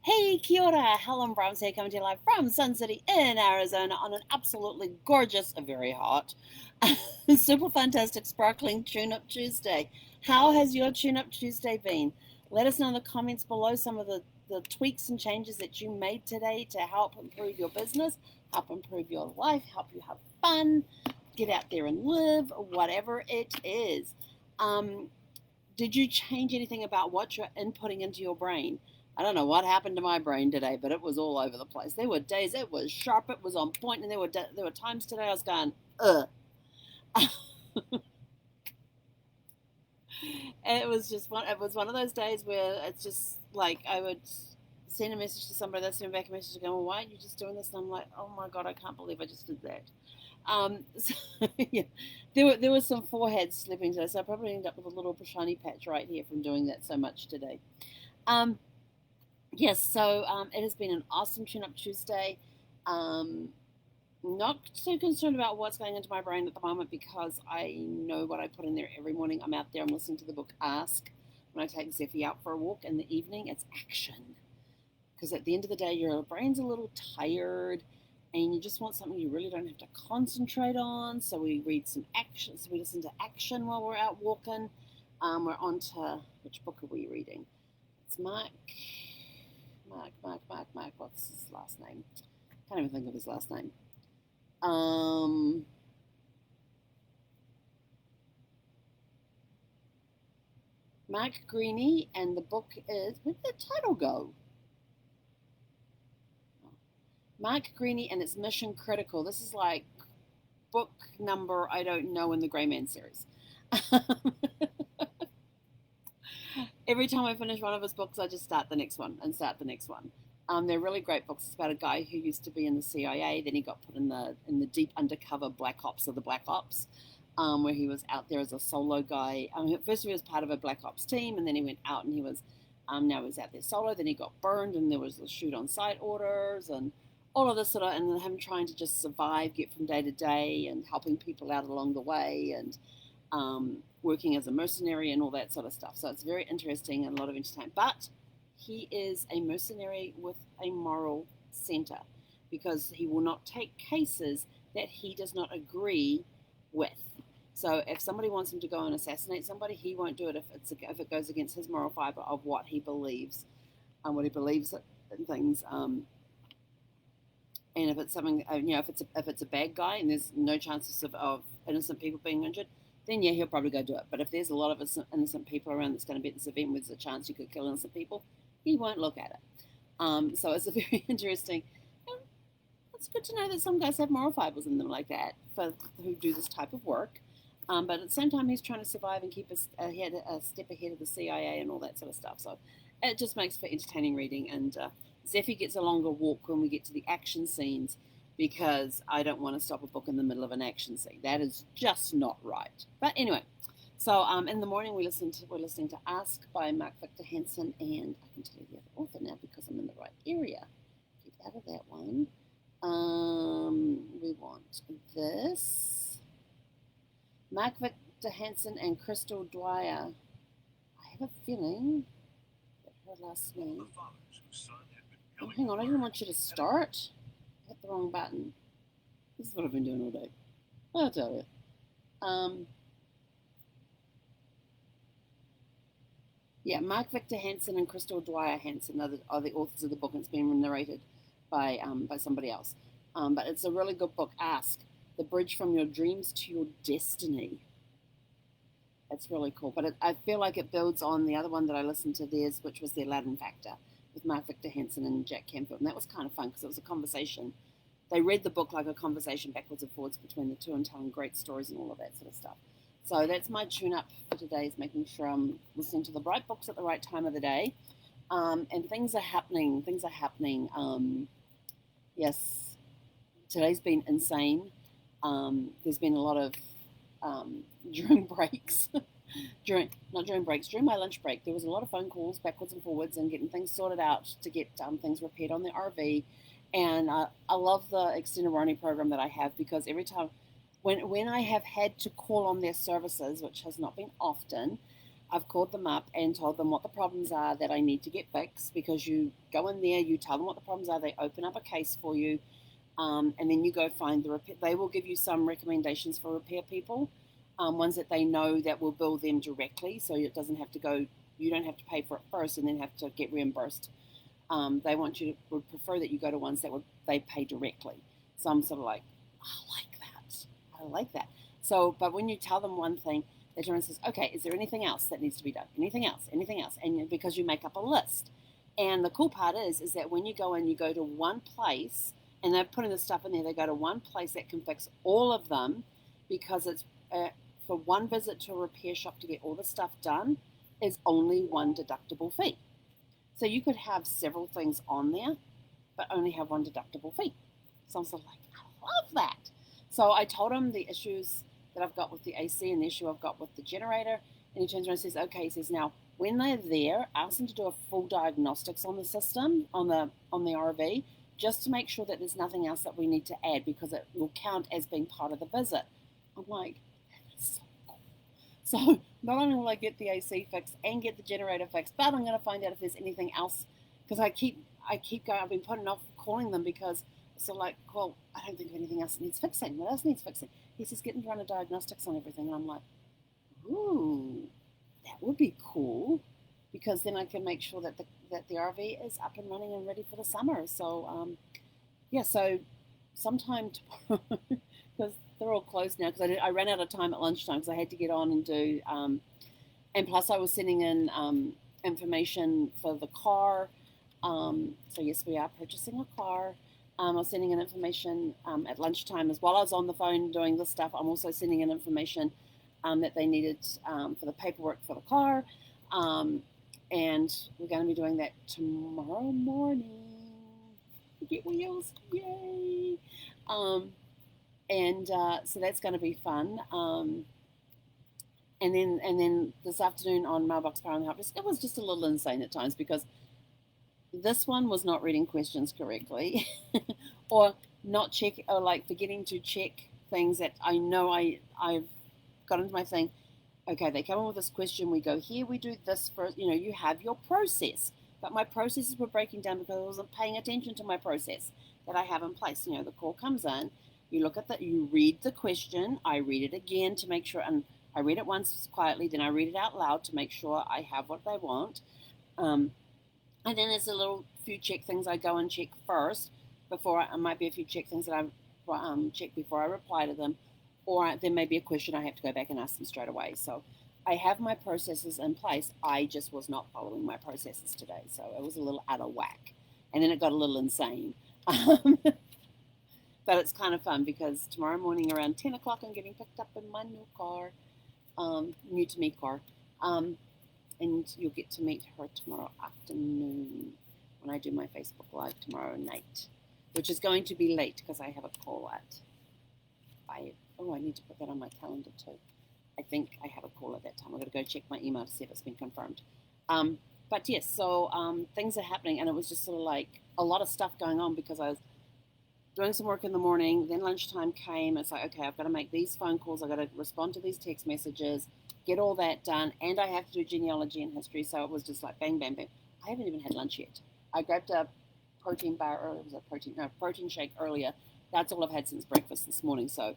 Hey, kia ora, Helen Brahms here, coming to you live from Sun City in Arizona on an absolutely gorgeous, very hot, super fantastic, sparkling Tune-Up Tuesday. How has your Tune-Up Tuesday been? Let us know in the comments below some of the tweaks and changes that you made today to help improve your business, help improve your life, help you have fun, get out there and live, whatever it is. Um, did you change anything about what you're inputting into your brain? I don't know what happened to my brain today, but it was all over the place. There were days it was sharp, it was on point, and there were times today I was going, ugh. And it was one of those days where it's just like I would send a message to somebody, they'd send back a message going, well, why aren't you just doing this? And I'm like, oh my god, I can't believe I just did that. So, yeah, there were some foreheads slipping today, so I probably ended up with a little shiny patch right here from doing that so much today. Um, yes, so it has been an awesome tune-up Tuesday. Um, Not too concerned about what's going into my brain at the moment because I know what I put in there every morning. I'm out there, I'm listening to the book Ask. When I take Zeffy out for a walk in the evening, it's action. Because at the end of the day, your brain's a little tired and you just want something you really don't have to concentrate on. So we read some action, so we listen to action while we're out walking. We're on to, which book are we reading? It's Mark. What's his last name? Can't even think of his last name. Um, Mark Greeny, and the book is, where did the title go? Mark Greeny, and it's Mission Critical. This is like book number I don't know in the Grey Man series. Every time I finish one of his books, I just start the next one and start the next one. They're really great books. It's about a guy who used to be in the CIA, then he got put in the deep undercover Black Ops of the Black Ops, where he was out there as a solo guy. First he was part of a Black Ops team, and then he went out and he was now he was out there solo. Then he got burned, and there was the shoot on sight orders and all of this sort of, and him trying to just survive, get from day to day, and helping people out along the way, and working as a mercenary and all that sort of stuff. So it's very interesting and a lot of entertainment. But he is a mercenary with a moral center because he will not take cases that he does not agree with. So if somebody wants him to go and assassinate somebody, he won't do it if it goes against his moral fiber of what he believes and what he believes in things. And if it's something, if it's a bad guy and there's no chances of innocent people being injured, then yeah, he'll probably go do it. But if there's a lot of innocent people around that's going to be at this event where there's a chance you could kill innocent people, he won't look at it. So it's a very interesting. It's good to know that some guys have moral fibers in them like that for who do this type of work. But at the same time, he's trying to survive and keep a step ahead of the CIA and all that sort of stuff. So it just makes for entertaining reading. And Zeffy gets a longer walk when we get to the action scenes because I don't want to stop a book in the middle of an action scene. That is just not right. But anyway, so in the morning we're listening to Ask by Mark Victor Hansen, and I can tell you the other author now because I'm in the right area. Get out of that one. We want this. Mark Victor Hansen and Crystal Dwyer. I have a feeling that her last name. Oh, hang on, I didn't want you to start. I hit the wrong button. This is what I've been doing all day. I'll tell you. Yeah, Mark Victor Hansen and Crystal Dwyer Hansen are the authors of the book. It's been narrated by somebody else. But it's a really good book. Ask: The Bridge from Your Dreams to Your Destiny. It's really cool. But I feel like it builds on the other one that I listened to theirs, which was the Aladdin Factor with Mark Victor Hansen and Jack Canfield. And that was kind of fun because it was a conversation. They read the book like a conversation backwards and forwards between the two and telling great stories and all of that sort of stuff. So that's my tune-up for today, is making sure I'm listening to the right books at the right time of the day. And things are happening. Yes, today's been insane. There's been a lot of during breaks, during my lunch break, there was a lot of phone calls backwards and forwards and getting things sorted out to get things repaired on the RV. And I love the extended warranty program that I have because every time when I have had to call on their services, which has not been often, I've called them up and told them what the problems are that I need to get fixed, because you go in there, you tell them what the problems are, they open up a case for you, and then you go find the repair. They will give you some recommendations for repair people, ones that they know that will bill them directly, so it doesn't have to go. You don't have to pay for it first and then have to get reimbursed. They want you to would prefer that you go to ones that they pay directly. So I'm sort of like, I like that. I like that. So, but when you tell them one thing, they turn and says, okay, is there anything else that needs to be done? Anything else? Anything else? And because you make up a list. And the cool part is that when you go in, you go to one place, and they're putting the stuff in there. They go to one place that can fix all of them, because it's for one visit to a repair shop to get all the stuff done is only one deductible fee. So you could have several things on there, but only have one deductible fee. So I'm sort of like, I love that. So I told him the issues that I've got with the AC and the issue I've got with the generator. And he turns around and says, okay, he says, now, when they're there, ask them to do a full diagnostics on the system, on the RV, just to make sure that there's nothing else that we need to add, because it will count as being part of the visit. I'm like, that is so cool. So not only will I get the AC fixed and get the generator fixed, but I'm going to find out if there's anything else, because I keep going. I've been putting off calling them because so like, well, I don't think of anything else that needs fixing. What else needs fixing? He says, get to run a diagnostics on everything. And I'm like, ooh, that would be cool, because then I can make sure that the RV is up and running and ready for the summer. So, yeah, so sometime tomorrow, because they're all closed now, because I ran out of time at lunchtime because I had to get on and do, and plus I was sending in information for the car. So yes, we are purchasing a car. I was sending in information at lunchtime as well. I was on the phone doing this stuff. I'm also sending in information that they needed for the paperwork for the car. And we're going to be doing that tomorrow morning. We get wheels, yay! So that's going to be fun. And then this afternoon on Mailbox Power and Help, it was just a little insane at times, because this one was not reading questions correctly, or not check, or like forgetting to check things that I know I've got into my thing. Okay, they come in with this question, we go here, we do this first, you have your process. But my processes were breaking down because I wasn't paying attention to my process that I have in place. The call comes in, you look at you read the question, I read it again to make sure, and I read it once quietly, then I read it out loud to make sure I have what they want. And then there's a little few check things I go and check first before might be a few check things that I check before I reply to them, or there may be a question I have to go back and ask them straight away. So I have my processes in place. I just was not following my processes today, so it was a little out of whack, and then it got a little insane. But it's kind of fun, because tomorrow morning around 10 o'clock I'm getting picked up in my new car, new to me car. And you'll get to meet her tomorrow afternoon when I do my Facebook Live tomorrow night, which is going to be late because I have a call at 5. Oh, I need to put that on my calendar too. I think I have a call at that time. I've got to go check my email to see if it's been confirmed. But yes, so things are happening, and it was just sort of like a lot of stuff going on, because I was doing some work in the morning, then lunchtime came. It's like, okay, I've got to make these phone calls. I've got to respond to these text messages, get all that done, and I have to do genealogy and history. So it was just like bang, bang, bang. I haven't even had lunch yet. I grabbed a protein bar, or it was a protein shake earlier. That's all I've had since breakfast this morning. So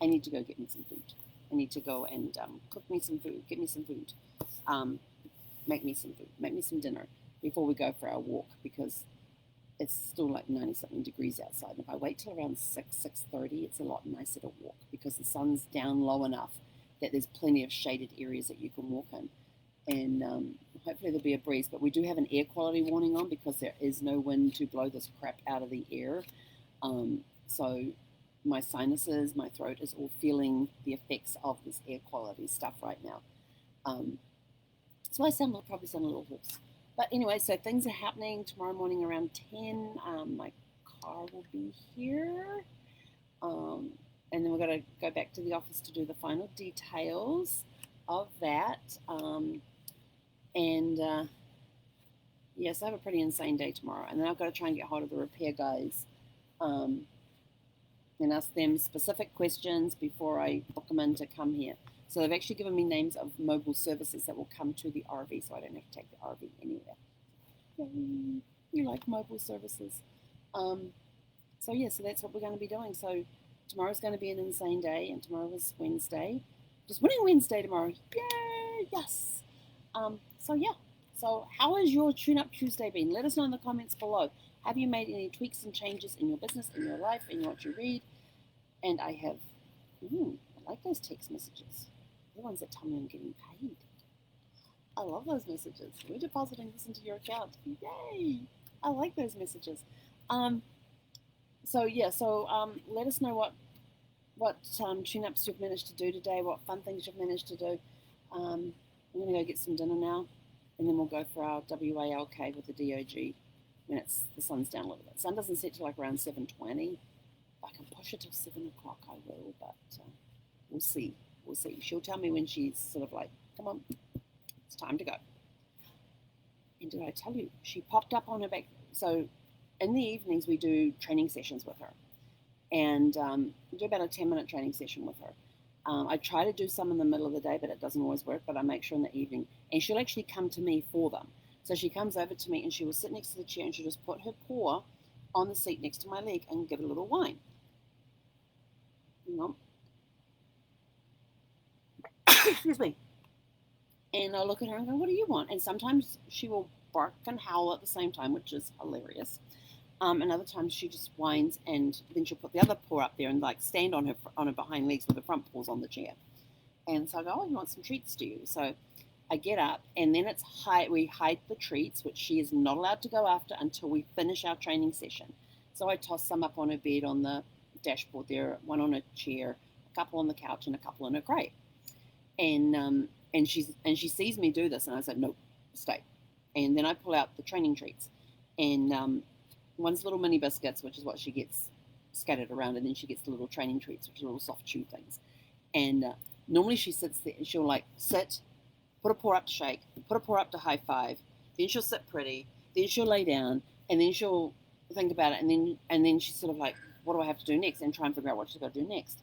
I need to go get me some food. I need to go and cook me some food, get me some food, make me some dinner before we go for our walk, because it's still like 90-something degrees outside. And if I wait till around 6:30, it's a lot nicer to walk, because the sun's down low enough that there's plenty of shaded areas that you can walk in. And hopefully there'll be a breeze. But we do have an air quality warning on, because there is no wind to blow this crap out of the air. So my sinuses, my throat is all feeling the effects of this air quality stuff right now. So I probably sound a little hoarse. But anyway, so things are happening tomorrow morning around 10. My car will be here. And then we're going to go back to the office to do the final details of that. Yes, I have a pretty insane day tomorrow. And then I've got to try and get hold of the repair guys and ask them specific questions before I book them in to come here. So they've actually given me names of mobile services that will come to the RV, so I don't have to take the RV anywhere. Yay! You like mobile services. So yeah, so that's what we're going to be doing. So tomorrow's going to be an insane day, and tomorrow is Wednesday. Just winning Wednesday tomorrow. Yay! Yes. So yeah. So how has your tune-up Tuesday been? Let us know in the comments below. Have you made any tweaks and changes in your business, in your life, in what you read? And I have. I like those text messages. They're the ones that tell me I'm getting paid. I love those messages. We're depositing this into your account. Yay! I like those messages. So yeah. So let us know what tune-ups you've managed to do today. What fun things you've managed to do. I'm gonna go get some dinner now, and then we'll go for our WALK with the DOG when the sun's down a little bit. Sun doesn't set till like around 7:20. If I can push it till 7 o'clock, I will, but we'll see. We'll see. She'll tell me when she's sort of like, come on, it's time to go. And did I tell you, she popped up on her back. So in the evenings, we do training sessions with her. And we do about a 10-minute training session with her. I try to do some in the middle of the day, but it doesn't always work, but I make sure in the evening. And she'll actually come to me for them. So she comes over to me, and she will sit next to the chair, and she'll just put her paw on the seat next to my leg and give it a little whine. Excuse me. And I'll look at her and go, what do you want? And sometimes she will bark and howl at the same time, which is hilarious. And other times she just whines, and then she'll put the other paw up there and like stand on her behind legs with her front paws on the chair. And so I go, oh, you want some treats, do you? So I get up, and then we hide the treats, which she is not allowed to go after until we finish our training session. So I toss some up on her bed on the dashboard there, one on a chair, a couple on the couch, and a couple in her crate. And she sees me do this, and I said, no, stay. And then I pull out the training treats, and one's little mini biscuits, which is what she gets scattered around, and then she gets the little training treats, which are little soft chew things. And normally she sits there, and she'll like sit, put a paw up to shake, put a paw up to high five, then she'll sit pretty, then she'll lay down, and then she'll think about it, and then she's sort of like, what do I have to do next, and try and figure out what she's got to do next,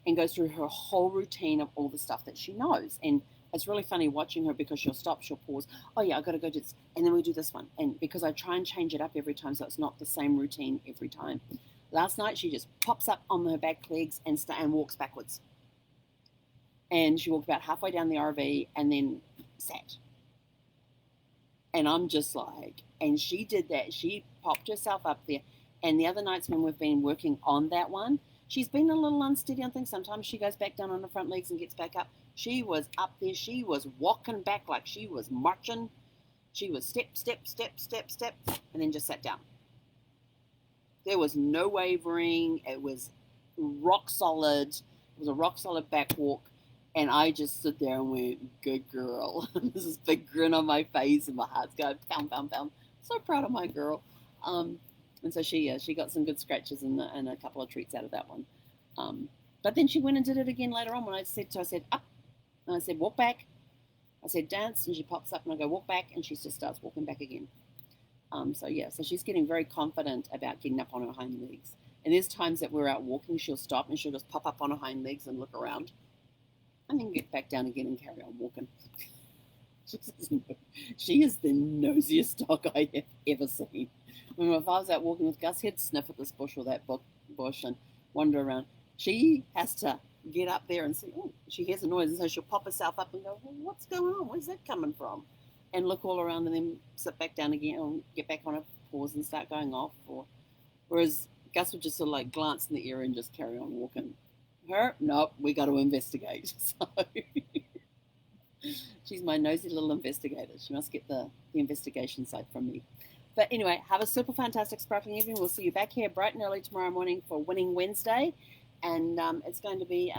and goes through her whole routine of all the stuff that she knows. And it's really funny watching her, because she'll stop, she'll pause, oh yeah, I got to go do this, and then we do this one. And because I try and change it up every time, so it's not the same routine every time. Last night she just pops up on her back legs and walks backwards. And she walked about halfway down the RV and then sat. And I'm just like, and she did that. She popped herself up there. And the other nights when we've been working on that one, she's been a little unsteady on things. Sometimes she goes back down on her front legs and gets back up. She was up there. She was walking back like she was marching. She was step, step, step, step, step, and then just sat down. There was no wavering. It was rock solid. It was a rock solid back walk. And I just stood there and went, good girl. This is a big grin on my face, and my heart's going pound, pound, pound. So proud of my girl. And so she got some good scratches and a couple of treats out of that one. But then she went and did it again later on when I said up. And I said, walk back. I said, dance. And she pops up, and I go, walk back. And she just starts walking back again. So she's getting very confident about getting up on her hind legs. And there's times that we're out walking, she'll stop and she'll just pop up on her hind legs and look around. And then get back down again and carry on walking. She is the nosiest dog I have ever seen. When if I was out walking with Gus, he'd sniff at this bush or that bush and wander around. She has to get up there and see, oh, she hears a noise, and so she'll pop herself up and go, well, what's going on? Where's that coming from? And look all around and then sit back down again and get back on her paws and start going off. Whereas Gus would just sort of like glance in the area and just carry on walking. Her, nope, we got to investigate. So she's my nosy little investigator. She must get the investigation side from me. But anyway, have a super fantastic sparkling evening. We'll see you back here bright and early tomorrow morning for Winning Wednesday. And it's going to be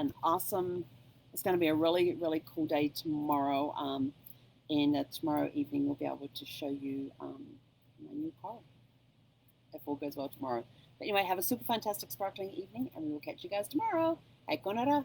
a really, really cool day tomorrow. And tomorrow evening we'll be able to show you my new car, if all goes well tomorrow. But anyway, have a super fantastic sparkling evening, and we will catch you guys tomorrow. Hey, konara.